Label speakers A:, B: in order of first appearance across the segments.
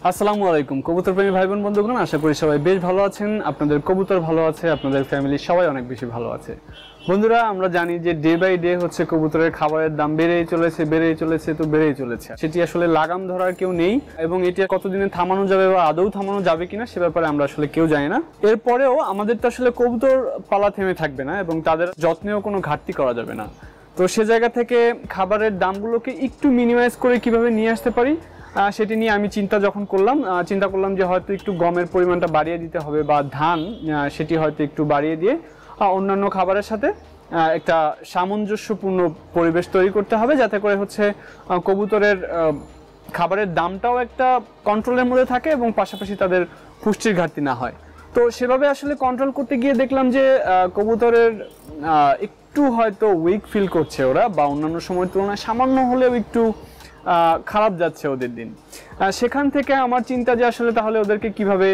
A: আসসালামু আলাইকুম কবুতর প্রেমী ভাই বোন বন্ধুগণ, আশা করি সবাই বেশ ভালো আছেন। আপনাদের কবুতর ভালো আছে, আপনাদের ফ্যামিলি সবাই অনেক বেশি ভালো আছে। বন্ধুরা, আমরা জানি যে ডে বাই ডে হচ্ছে কবুতরের খাবারের দাম বেড়েই চলেছে। সেটি আসলে লাগাম ধরার কেউ নেই এবং এটি কতদিনে থামানো যাবে বা আদৌ থামানো যাবে কিনা সে ব্যাপারে আমরা আসলে কেউ জানি না। এরপরেও আমাদের তো আসলে কবুতর পালা থেমে থাকবে না এবং তাদের যত্নেও কোনো ঘাটতি করা যাবে না। তো সে জায়গা থেকে খাবারের দামগুলোকে একটু মিনিমাইজ করে কিভাবে নিয়ে আসতে পারি সেটি নিয়ে আমি চিন্তা করলাম যে হয়তো একটু গমের পরিমাণটা বাড়িয়ে দিতে হবে বা ধান সেটি হয়তো একটু বাড়িয়ে দিয়ে অন্যান্য খাবারের সাথে একটা সামঞ্জস্যপূর্ণ পরিবেশ তৈরি করতে হবে, যাতে করে হচ্ছে কবুতরের খাবারের দামটাও একটা কন্ট্রোলের মধ্যে থাকে এবং পাশাপাশি তাদের পুষ্টির ঘাটতি না হয়। তো সেভাবে আসলে কন্ট্রোল করতে গিয়ে দেখলাম যে কবুতরের একটু হয়তো উইক ফিল করছে ওরা, বা অন্যান্য সময়ের তুলনায় সামান্য হলেও একটু খারাপ যাচ্ছে ওদের দিন। সেখান থেকে আমার চিন্তা যে আসলে তাহলে ওদেরকে কিভাবে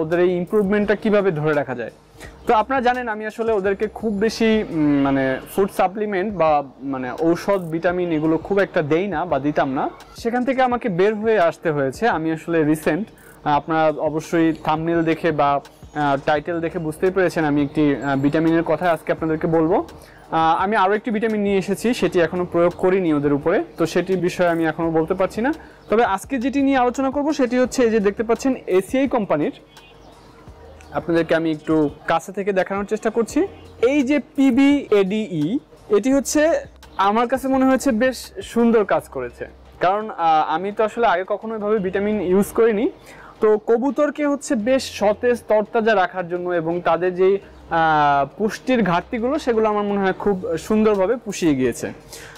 A: ওদের এই ইমপ্রুভমেন্টটা কিভাবে ধরে রাখা যায়। তো আপনারা জানেন আমি আসলে ওদেরকে খুব বেশি মানে ফুড সাপ্লিমেন্ট বা মানে ঔষধ ভিটামিন এগুলো খুব একটা দেই না বা দিতাম না। সেখান থেকে আমাকে বের হয়ে আসতে হয়েছে। আমি আসলে রিসেন্ট, আপনারা অবশ্যই থাম্বনেল দেখে বা টাইটেল দেখে বুঝতেই পেরেছেন আমি একটি ভিটামিনের কথা আজকে আপনাদেরকে বলবো। আমি আরও একটি ভিটামিন নিয়ে এসেছি, সেটি এখনও প্রয়োগ করিনি ওদের উপরে, তো সেটির বিষয়ে আমি এখনও বলতে পারছি না। তবে আজকে যেটি নিয়ে আলোচনা করব সেটি হচ্ছে এই যে দেখতে পাচ্ছেন এসিআই কোম্পানির, আপনাদেরকে আমি একটু কাছে থেকে দেখানোর চেষ্টা করছি। এই যে PBADE, এটি হচ্ছে আমার কাছে মনে হয়েছে বেশ সুন্দর কাজ করেছে, কারণ আমি তো আসলে আগে কখনো এভাবে ভিটামিন ইউজ করিনি। তো কবুতরকে হচ্ছে বেশ সতেজ তরতাজা রাখার জন্য এবং তাদের যেই পুষ্টির ঘাটতিগুলো সেগুলো আমার মনে হয় খুব সুন্দরভাবে পুষিয়ে গিয়েছে।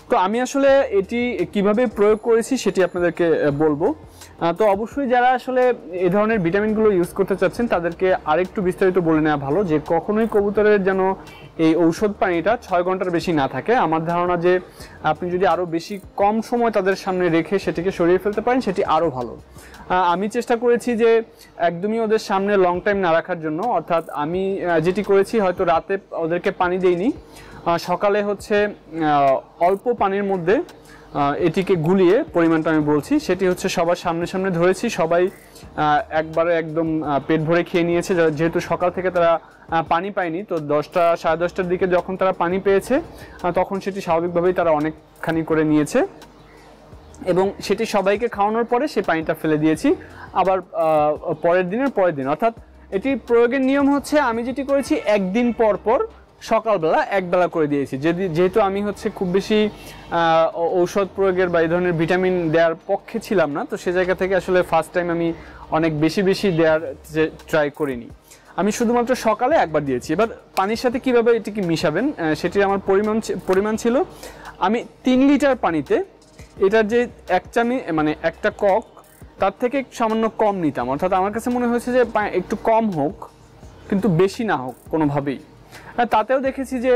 A: তো আমি আসলে এটি কিভাবে প্রয়োগ করেছি সেটি আপনাদেরকে বলবো। তো অবশ্যই যারা আসলে এই ধরনের ভিটামিনগুলো ইউজ করতে চাচ্ছেন তাদেরকে আরেকটু বিস্তারিত বলে নেওয়া ভালো যে কখনোই কবুতরের যেন এই ঔষধ পানিটা 6 ঘন্টার বেশি না থাকে। আমার ধারণা যে আপনি যদি আরও বেশি কম সময় তাদের সামনে রেখে সেটিকে সরিয়ে ফেলতে পারেন সেটি আরও ভালো। আমি চেষ্টা করেছি যে একদমই ওদের সামনে লং টাইম না রাখার জন্য, অর্থাৎ আমি যেটি করেছি হয়তো রাতে ওদেরকে পানি দেইনি, সকালে হচ্ছে অল্প পানির মধ্যে এটিকে গুলিয়ে, পরিমাণটা আমি বলছি, সেটি হচ্ছে সবার সামনে ধরেছি। সবাই একবারে একদম পেট ভরে খেয়ে নিয়েছে, যেহেতু সকাল থেকে তারা পানি পায়নি। তো 10টা সাড়ে 10টার দিকে যখন তারা পানি পেয়েছে তখন সেটি স্বাভাবিকভাবেই তারা অনেকখানি করে নিয়েছে এবং সেটি সবাইকে খাওয়ানোর পরে সেই পানিটা ফেলে দিয়েছি আবার পরের দিন। অর্থাৎ এটি প্রয়োগের নিয়ম হচ্ছে আমি যেটি করেছি একদিন পর পর সকালবেলা একবেলা করে দিয়েছি। যেহেতু আমি হচ্ছে খুব বেশি ঔষধ প্রয়োগের বা এই ধরনের ভিটামিন দেওয়ার পক্ষে ছিলাম না, তো সে জায়গা থেকে আসলে ফার্স্ট টাইম আমি অনেক বেশি দেওয়ার ট্রাই করিনি। আমি শুধুমাত্র সকালে একবার দিয়েছি। এবার পানির সাথে কিভাবে এটিকে মিশাবেন সেটির আমার পরিমাণ ছিল, আমি 3 লিটার পানিতে এটার যে একটা কক তার থেকে সামান্য কম নিতাম। অর্থাৎ আমার কাছে মনে হয়েছে যে একটু কম হোক কিন্তু বেশি না হোক কোনোভাবেই। তাতেও দেখেছি যে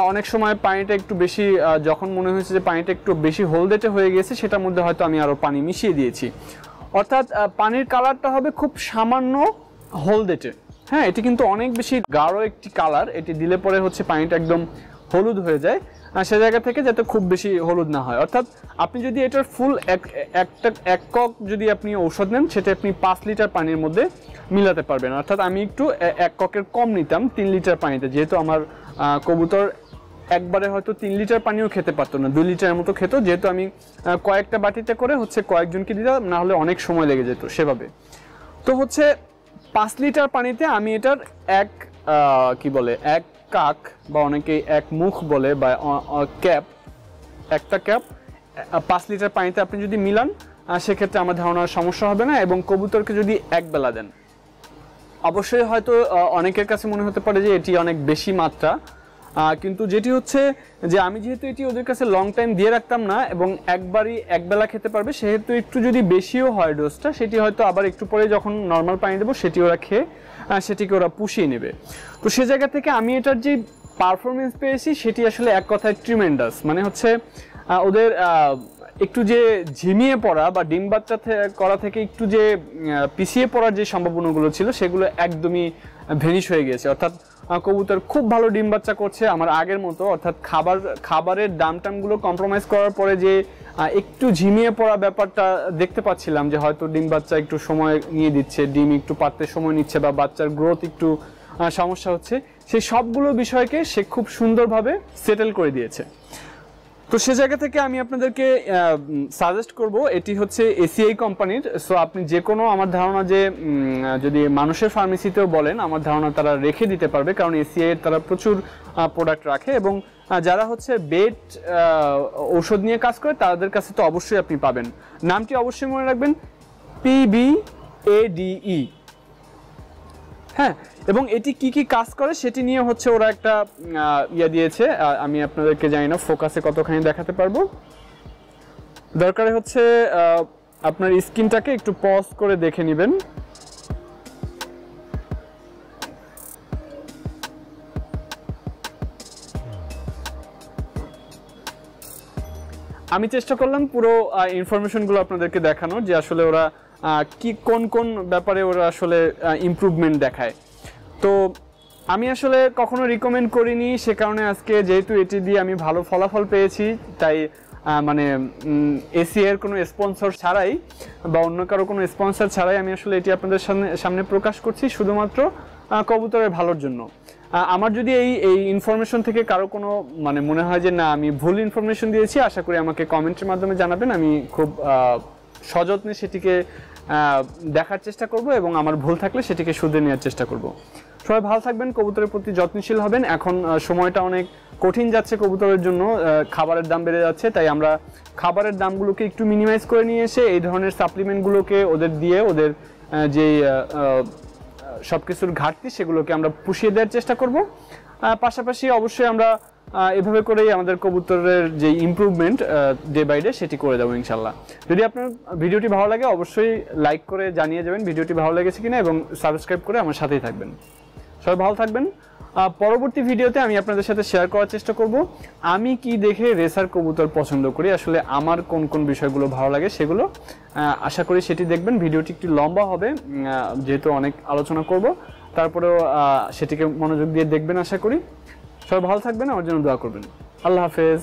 A: অনেক সময় পানিটা একটু বেশি, যখন মনে হয়েছে যে পানিটা একটু বেশি হলদেটে হয়ে গেছে সেটার মধ্যে হয়তো আমি আরও পানি মিশিয়ে দিয়েছি। অর্থাৎ পানির কালারটা হবে খুব সামান্য হলদেটে। হ্যাঁ, এটি কিন্তু অনেক বেশি গাঢ় একটি কালার, এটি দিলে পরে হচ্ছে পানিটা একদম হলুদ হয়ে যায়, সে জায়গা থেকে যাতে খুব বেশি হলুদ না হয়। অর্থাৎ আপনি যদি এটার ফুল এক কক যদি আপনি ঔষধ নেন সেটা আপনি 5 লিটার পানির মধ্যে মিলাতে পারবেন। অর্থাৎ আমি একটু 1 ককের কম নিতাম 3 লিটার পানিতে, যেহেতু আমার কবুতর একবারে হয়তো 3 লিটার পানিও খেতে পারতো না, 2 লিটারের মতো খেত। যেহেতু আমি কয়েকটা বাটিতে করে হচ্ছে কয়েকজনকে দিতাম, না হলে অনেক সময় লেগে যেত সেভাবে। তো হচ্ছে 5 লিটার পানিতে আমি এটার এক কাক বা অনেকে এক মুখ বলে বা একটা ক্যাপ 5 লিটার পানিতে আপনি যদি মিলান সেক্ষেত্রে আমার ধারণার সমস্যা হবে না। এবং কবুতরকে যদি একবেলা দেন, অবশ্যই হয়তো অনেকের কাছে মনে হতে পারে যে এটি অনেক বেশি মাত্রা, কিন্তু যেটি হচ্ছে যে আমি যেহেতু এটি ওদের কাছে লং টাইম দিয়ে রাখতাম না এবং একবেলা খেতে পারবে, সেহেতু একটু যদি বেশিও হয় ডোজটা, সেটি হয়তো আবার একটু পরে যখন নর্মাল পানি দেবো সেটি ওরা খেয়ে সেটিকে ওরা পুষিয়ে নেবে। তো সে জায়গা থেকে আমি এটার যে পারফরমেন্স পেয়েছি সেটি আসলে এক কথায় ট্রিমেন্ডাস। মানে হচ্ছে ওদের একটু যে ঝিমিয়ে পড়া বা ডিম বাচ্চা করা থেকে একটু যে পিছিয়ে পড়ার যে সম্ভাবনাগুলো ছিল সেগুলো একদমই ভেনিশ হয়ে গেছে। অর্থাৎ কবুতর খুব ভালো ডিম বাচ্চা করছে আমার আগের মতো। অর্থাৎ খাবারের দামটামগুলো কম্প্রোমাইজ করার পরে যে একটু ঝিমিয়ে পড়া ব্যাপারটা দেখতে পাচ্ছিলাম, যে হয়তো ডিম বাচ্চা একটু সময় নিয়ে দিচ্ছে, ডিম একটু পাততে সময় নিচ্ছে, বা বাচ্চার গ্রোথ একটু সমস্যা হচ্ছে, সেই সবগুলো বিষয়কে সে খুব সুন্দরভাবে সেটেল করে দিয়েছে। তো সে জায়গা থেকে আমি আপনাদেরকে সাজেস্ট করব, এটি হচ্ছে এসিআই কোম্পানির। সো আপনি যে কোনো, আমার ধারণা যে যদি মানুষের ফার্মেসিতেও বলেন, আমার ধারণা তারা রেখে দিতে পারবে, কারণ এসিআই এর তারা প্রচুর প্রোডাক্ট রাখে, এবং যারা হচ্ছে বেড ঔষধ নিয়ে কাজ করে তাদের কাছে তো অবশ্যই আপনি পাবেন। নামটি অবশ্যই মনে রাখবেন, PBADE। হ্যাঁ, এবং এটি কি কি কাজ করে সেটি নিয়ে হচ্ছে ওরা একটা দিয়েছে। আমি আপনাদেরকে জানি না ফোকাসে কতখানি দেখাতে পারবো, দরকারে হচ্ছে আপনার স্ক্রিনটাকে একটু পজ করে দেখে নেবেন। আমি চেষ্টা করলাম পুরো ইনফরমেশনগুলো আপনাদেরকে দেখানোর, যে আসলে ওরা কি কোন কোন ব্যাপারে ওরা আসলে ইমপ্রুভমেন্ট দেখায়। তো আমি আসলে কখনো রিকমেন্ড করিনি, সে কারণে আজকে যেহেতু এটি দিয়ে আমি ভালো ফলাফল পেয়েছি, তাই মানে এসিআই এর কোনো স্পন্সর ছাড়াই বা অন্য কারো কোনো স্পন্সর ছাড়াই আমি আসলে এটি আপনাদের সামনে প্রকাশ করছি, শুধুমাত্র কবুতরের ভালোর জন্য। আমার যদি এই ইনফরমেশন থেকে কারো কোনো মানে মনে হয় যে না আমি ভুল ইনফরমেশন দিয়েছি, আশা করি আমাকে কমেন্টের মাধ্যমে জানাবেন। আমি খুব সযত্নে সেটিকে দেখার চেষ্টা করব, এবং আমার ভুল থাকলে সেটিকে শুধরে নেওয়ার চেষ্টা করব। সবাই ভালো থাকবেন, কবুতরের প্রতি যত্নশীল হবেন। এখন সময়টা অনেক কঠিন যাচ্ছে কবুতরের জন্য, খাবারের দাম বেড়ে যাচ্ছে, তাই আমরা খাবারের দামগুলোকে একটু মিনিমাইজ করে নিয়ে এসে এই ধরনের সাপ্লিমেন্টগুলোকে ওদের দিয়ে ওদের যে সবকিছুর ঘাটতি সেগুলোকে আমরা পুষিয়ে দেওয়ার চেষ্টা করব। পাশাপাশি অবশ্যই আমরা এভাবে করেই আমাদের কবুতরের যে ইমপ্রুভমেন্ট ডে বাই ডে সেটি করে দেবো ইনশাল্লাহ। যদি আপনার ভিডিওটি ভালো লাগে অবশ্যই লাইক করে জানিয়ে যাবেন ভিডিওটি ভালো লেগেছে কিনা, এবং সাবস্ক্রাইব করে আমার সাথেই থাকবেন। সবাই ভালো থাকবেন। পরবর্তী ভিডিওতে আমি আপনাদের সাথে শেয়ার করার চেষ্টা করব আমি কি দেখে রেসার কবুতর পছন্দ করি, আসলে আমার কোন কোন বিষয়গুলো ভালো লাগে সেগুলো। আশা করি সেটি দেখবেন। ভিডিওটি একটু লম্বা হবে যেহেতু অনেক আলোচনা করব, তারপরেও সেটিকে মনোযোগ দিয়ে দেখবেন আশা করি। সবাই ভালো থাকবেন, আমার জন্য দোয়া করবেন। আল্লাহ হাফেজ।